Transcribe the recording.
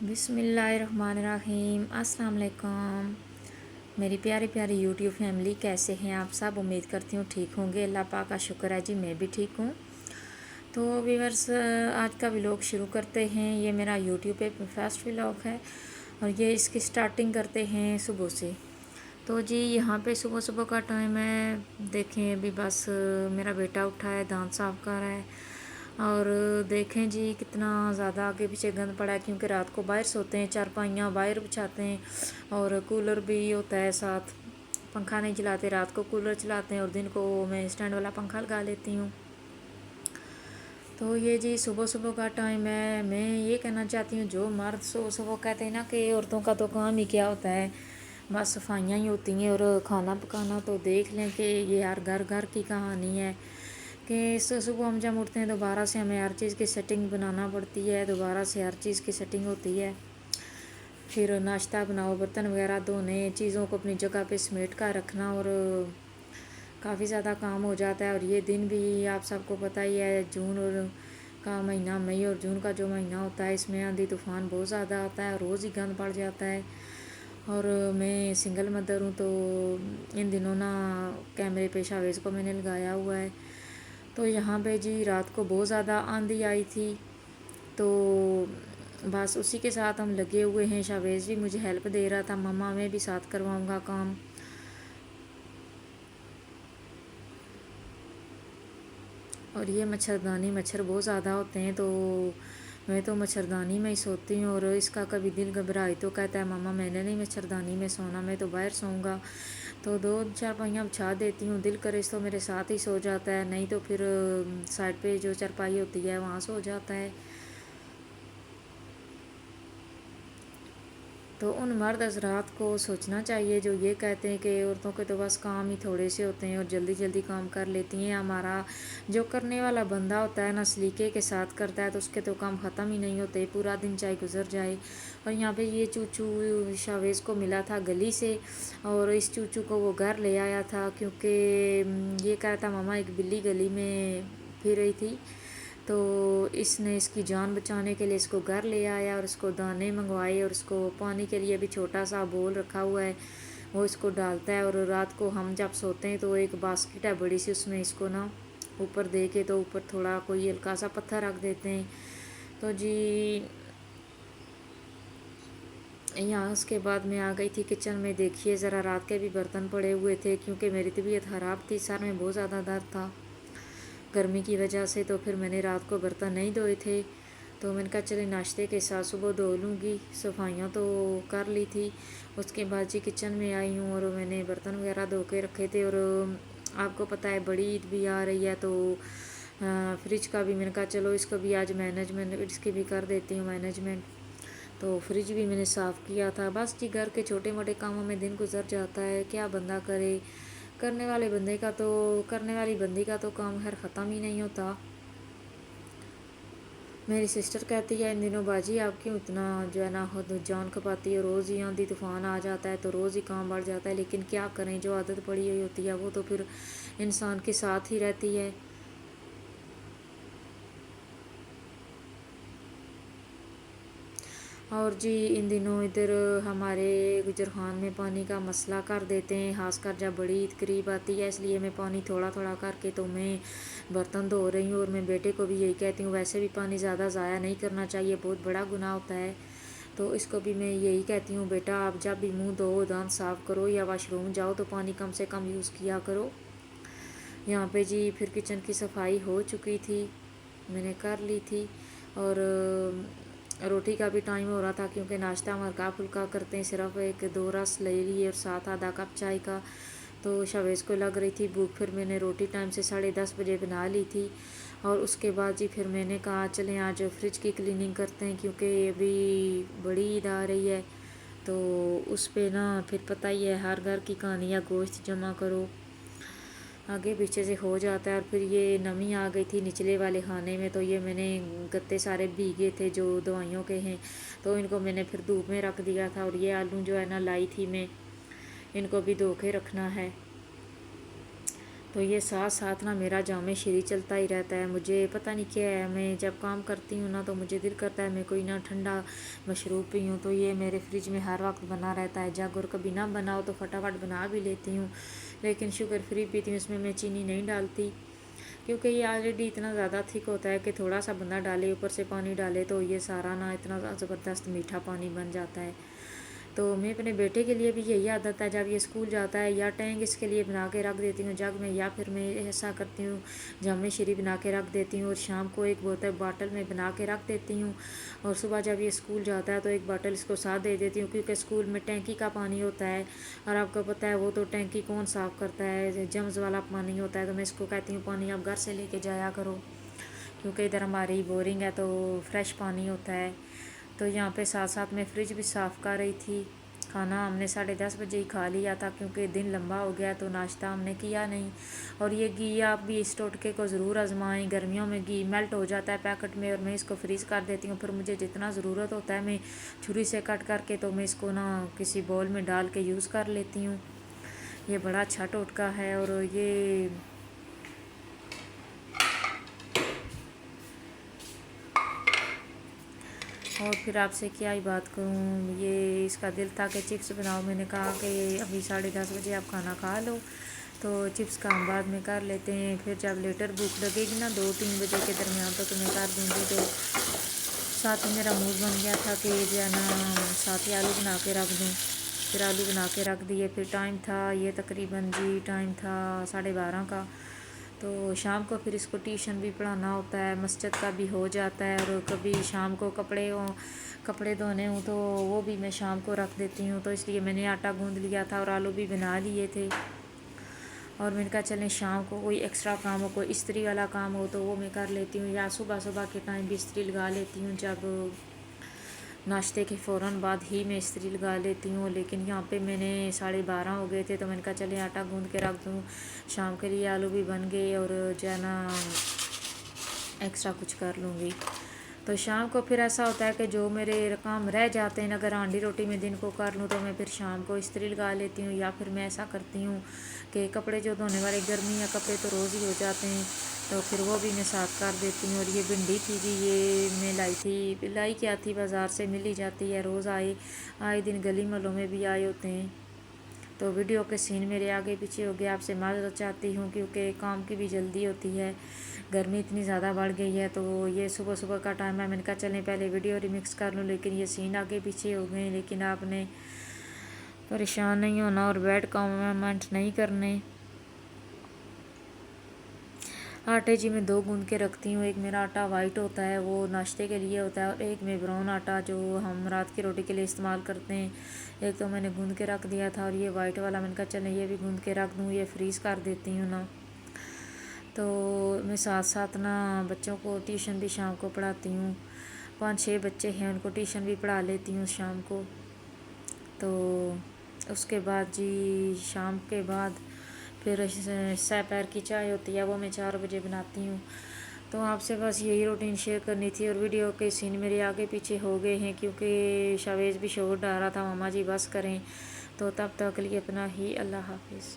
बिस्मिल्लाहिर्रहमानिर्रहीम। अस्सलाम वालेकुम मेरी प्यारी प्यारी यूट्यूब फैमिली, कैसे हैं आप सब। उम्मीद करती हूँ ठीक होंगे। अल्लाह पाक का शुक्र है जी, मैं भी ठीक हूँ। तो व्यूअर्स, आज का व्लॉग शुरू करते हैं। ये मेरा यूट्यूब पे फर्स्ट व्लॉग है और ये इसकी स्टार्टिंग करते हैं सुबह से। तो जी यहाँ पे सुबह सुबह का टाइम है। देखें अभी बस मेरा बेटा उठा है, दांत साफ़ कर रहा है। और देखें जी कितना ज़्यादा आगे पीछे गंद पड़ा है, क्योंकि रात को बाहर सोते हैं, चारपाइयाँ बाहर बिछाते हैं और कूलर भी होता है साथ। पंखा नहीं चलाते, रात को कूलर चलाते हैं और दिन को मैं स्टैंड वाला पंखा लगा लेती हूँ। तो ये जी सुबह सुबह का टाइम है। मैं ये कहना चाहती हूँ, जो मर्द सुबह सुबह कहते हैं ना कि औरतों का तो काम ही क्या होता है, बस सफाइयाँ ही होती हैं और खाना पकाना। तो देख लें कि ये यार घर घर की कहानी है कि सुबह हम जब उठते हैं दोबारा से हमें हर चीज़ की सेटिंग बनाना पड़ती है, दोबारा से हर चीज़ की सेटिंग होती है। फिर नाश्ता बनाओ, बर्तन वगैरह धोने, चीज़ों को अपनी जगह पे समेट कर रखना और काफ़ी ज़्यादा काम हो जाता है। और ये दिन भी आप सबको पता ही है, जून और का महीना, मई और जून का जो महीना होता है, इसमें आंधी तूफ़ान बहुत ज़्यादा आता है, रोज़ ही गंद पड़ जाता है। और मैं सिंगल मदर हूँ, तो इन दिनों ना कैमरे पे शावेज़ को मैंने लगाया हुआ है। तो यहाँ पे जी रात को बहुत ज़्यादा आंधी आई थी, तो बस उसी के साथ हम लगे हुए हैं। शावेज़ भी मुझे हेल्प दे रहा था, मम्मा मैं भी साथ करवाऊँगा काम। और ये मच्छरदानी, मच्छर बहुत ज़्यादा होते हैं, तो मैं तो मच्छरदानी में ही सोती हूँ। और इसका कभी दिल घबराए तो कहता है मम्मा मैंने नहीं मच्छरदानी में सोना, मैं तो बाहर सोऊंगा। तो दो चारपाइयाँ बिछा देती हूँ, दिल करे तो मेरे साथ ही सो जाता है, नहीं तो फिर साइड पे जो चारपाई होती है वहाँ सो जाता है। तो उन मर्द हज़रात को सोचना चाहिए जो ये कहते हैं कि औरतों के तो बस काम ही थोड़े से होते हैं और जल्दी जल्दी काम कर लेती हैं। हमारा जो करने वाला बंदा होता है ना, सलीके के साथ करता है, तो उसके तो काम ख़त्म ही नहीं होते, पूरा दिन चाहे गुजर जाए। और यहाँ पे ये चूचू शावेज़ को मिला था गली से, और इस चूचू को वो घर ले आया था, क्योंकि ये कहा था मामा एक बिल्ली गली में फिर रही थी, तो इसने इसकी जान बचाने के लिए इसको घर ले आया और इसको दाने मंगवाए और इसको पानी के लिए भी छोटा सा बोल रखा हुआ है, वो इसको डालता है। और रात को हम जब सोते हैं तो एक बास्केट है बड़ी सी, उसमें इसको ना ऊपर दे के, तो ऊपर थोड़ा कोई हल्का सा पत्थर रख देते हैं। तो जी यहाँ उसके बाद मैं आ गई थी किचन में। देखिए ज़रा, रात के भी बर्तन पड़े हुए थे, क्योंकि मेरी तबीयत ख़राब थी, सर में बहुत ज़्यादा दर्द था गर्मी की वजह से। तो फिर मैंने रात को बर्तन नहीं धोए थे, तो मैंने कहा चले नाश्ते के साथ सुबह धो लूँगी। सफाइयाँ तो कर ली थी। उसके बाद जी किचन में आई हूँ और मैंने बर्तन वगैरह धो के रखे थे। और आपको पता है बड़ी ईद भी आ रही है, तो फ्रिज का भी मैंने कहा चलो इसको भी आज मैनेजमेंट इसकी भी कर देती हूँ मैनेजमेंट। तो फ्रिज भी मैंने साफ़ किया था। बस जी घर के छोटे मोटे कामों में दिन गुजर जाता है, क्या बंदा करे। करने वाली बंदी का तो काम खैर ख़त्म ही नहीं होता। मेरी सिस्टर कहती है इन दिनों बाजी आप क्यों इतना जो है ना जान खपाती है, रोज़ ही आंधी तूफ़ान आ जाता है तो रोज़ ही काम बढ़ जाता है। लेकिन क्या करें, जो आदत पड़ी हुई होती है वो तो फिर इंसान के साथ ही रहती है। और जी इन दिनों इधर हमारे गुजरखान में पानी का मसला कर देते हैं, खासकर जब बड़ी ईद करीब आती है, इसलिए मैं पानी थोड़ा थोड़ा करके तो मैं बर्तन धो रही हूँ। और मैं बेटे को भी यही कहती हूँ, वैसे भी पानी ज़्यादा ज़ाया नहीं करना चाहिए, बहुत बड़ा गुनाह होता है। तो इसको भी मैं यही कहती हूँ, बेटा आप जब भी मुंह धो, दांत साफ़ करो या वॉशरूम जाओ तो पानी कम से कम यूज़ किया करो। यहाँ पे जी फिर किचन की सफाई हो चुकी थी, मैंने कर ली थी। और रोटी का भी टाइम हो रहा था, क्योंकि नाश्ता हम हल्का फुल्का करते हैं, सिर्फ एक दो रस ले लिए और साथ आधा कप चाय का। तो शावेज़ को लग रही थी भूख, फिर मैंने रोटी टाइम से 10:30 बजे बना ली थी। और उसके बाद जी फिर मैंने कहा चलें आज फ्रिज की क्लीनिंग करते हैं, क्योंकि अभी बड़ी ईद आ रही है, तो उस पे ना फिर पता ही है हर घर की कहानी है, गोश्त जमा करो, आगे पीछे से हो जाता है। और फिर ये नमी आ गई थी निचले वाले खाने में, तो ये मैंने गत्ते सारे भीगे थे जो दवाइयों के हैं, तो इनको मैंने फिर धूप में रख दिया था। और ये आलू जो है ना लाई थी मैं, इनको भी धो के रखना है। تو یہ ساتھ ساتھ نا میرا جامع شری چلتا ہی رہتا ہے. مجھے پتہ نہیں کیا ہے، میں جب کام کرتی ہوں نا تو مجھے دل کرتا ہے میں کوئی نہ ٹھنڈا مشروب پی ہوں. تو یہ میرے فریج میں ہر وقت بنا رہتا ہے. جگ اور کبھی نہ بناؤ تو فٹافٹ بنا بھی لیتی ہوں، لیکن شوگر فری پیتی ہوں، اس میں چینی نہیں ڈالتی، کیونکہ یہ آلریڈی اتنا زیادہ تھک ہوتا ہے کہ تھوڑا سا بندہ ڈالے اوپر سے پانی ڈالے تو یہ سارا نا اتنا زبردست میٹھا پانی بن جاتا ہے. تو میں اپنے بیٹے کے لیے بھی یہی عادت ہے، جب یہ اسکول جاتا ہے یا ٹینگ اس کے لیے بنا کے رکھ دیتی ہوں جگ میں، یا پھر میں ایسا کرتی ہوں جامع شری بنا کے رکھ دیتی ہوں اور شام کو ایک باٹل میں بنا کے رکھ دیتی ہوں، اور صبح جب یہ اسکول جاتا ہے تو ایک باٹل اس کو ساتھ دے دیتی ہوں، کیونکہ اسکول میں ٹینکی کا پانی ہوتا ہے اور آپ کو پتہ ہے وہ تو ٹینکی کون صاف کرتا ہے، جمز والا پانی ہوتا ہے. تو میں اس کو کہتی ہوں پانی آپ گھر سے لے کے جایا کرو، کیونکہ ادھر ہماری بورنگ ہے تو فریش پانی ہوتا ہے. تو یہاں پہ ساتھ ساتھ میں فریج بھی صاف کر رہی تھی. کھانا ہم نے 10:30 بجے ہی کھا لیا تھا، کیونکہ دن لمبا ہو گیا تو ناشتہ ہم نے کیا نہیں. اور یہ گھی آپ بھی اس ٹوٹکے کو ضرور آزمائیں، گرمیوں میں گھی میلٹ ہو جاتا ہے پیکٹ میں، اور میں اس کو فریز کر دیتی ہوں، پھر مجھے جتنا ضرورت ہوتا ہے میں چھری سے کٹ کر کے تو میں اس کو نا کسی بول میں ڈال کے یوز کر لیتی ہوں. یہ بڑا اچھا ٹوٹکا ہے. اور پھر آپ سے کیا ہی بات کروں، یہ اس کا دل تھا کہ چپس بناؤ. میں نے کہا کہ ابھی 10:30 بجے آپ کھانا کھا لو تو چپس کا ہم بعد میں کر لیتے ہیں، پھر جب لیٹر بھوک لگے گی نا 2-3 بجے کے درمیان تو میں کر دوں گی. تو ساتھ ہی میرا موڈ بن گیا تھا کہ جو ہے نا ساتھ ہی آلو بنا کے رکھ دوں. پھر آلو بنا کے رکھ دیے. پھر ٹائم تھا یہ تقریباً ٹائم تھا 12:30 کا. تو شام کو پھر اس کو ٹیوشن بھی پڑھانا ہوتا ہے، مسجد کا بھی ہو جاتا ہے، اور کبھی شام کو کپڑے دھونے ہوں تو وہ بھی میں شام کو رکھ دیتی ہوں. تو اس لیے میں نے آٹا گوندھ لیا تھا اور آلو بھی بنا لیے تھے. اور میں نے کہا چلیں شام کو کوئی ایکسٹرا کام ہو، کوئی استری والا کام ہو تو وہ میں کر لیتی ہوں، یا صبح کے ٹائم بھی استری لگا لیتی ہوں، جب ناشتے کے فوراً بعد ہی میں استری لگا لیتی ہوں. لیکن یہاں پہ میں نے 12:30 ہو گئے تھے تو میں نے کہا چلیں آٹا گوندھ کے رکھ دوں، شام کے لیے آلو بھی بن گئے اور جو ہے نا ایکسٹرا کچھ کر لوں گی. تو شام کو پھر ایسا ہوتا ہے کہ جو میرے کام رہ جاتے ہیں، اگر ہانڈی روٹی میں دن کو کر لوں تو میں پھر شام کو استری لگا لیتی ہوں، یا پھر میں ایسا کرتی ہوں کہ کپڑے جو دھونے والے گرمی یا کپڑے تو روز ہی ہو جاتے ہیں تو پھر وہ بھی میں ساتھ کر دیتی ہوں. اور یہ بھنڈی تھی جی، یہ میں لائی کیا تھی بازار سے، مل ہی جاتی ہے روز، آئے دن گلی محلوں میں بھی آئے ہوتے ہیں. تو ویڈیو کے سین میرے آگے پیچھے ہو گیا، آپ سے معذرت چاہتی ہوں کیونکہ کام کی بھی جلدی ہوتی ہے، گرمی اتنی زیادہ بڑھ گئی ہے. تو یہ صبح کا ٹائم ہے، میں نے کہا چلیں پہلے ویڈیو ریمکس کر لوں، لیکن یہ سین آگے پیچھے ہو گئے. لیکن آپ نے پریشان نہیں ہونا اور بیڈ کامنٹ نہیں کرنے. آٹے جی میں 2 گوندھ کے رکھتی ہوں، ایک میرا آٹا وائٹ ہوتا ہے وہ ناشتے کے لیے ہوتا ہے، اور ایک میں براؤن آٹا جو ہم رات کی روٹی کے لیے استعمال کرتے ہیں. ایک تو میں نے گوندھ کے رکھ دیا تھا، اور یہ وائٹ والا میں نے کہا چلیں یہ بھی گوندھ کے رکھ دوں، یہ فریز کر دیتی ہوں نا. تو میں ساتھ ساتھ نا بچوں کو ٹیوشن بھی شام کو پڑھاتی ہوں، 5-6 بچے ہیں، ان کو ٹیوشن بھی پڑھا لیتی ہوں شام کو. تو اس کے بعد جی شام کے بعد پھر پیر کی چائے ہوتی ہے، وہ میں 4 بجے بناتی ہوں. تو آپ سے بس یہی روٹین شیئر کرنی تھی، اور ویڈیو کے سین میرے آگے پیچھے ہو گئے ہیں کیونکہ شاویز بھی شور ڈال رہا تھا ماما جی بس کریں. تو تب تک کے لیے اپنا ہی اللہ حافظ.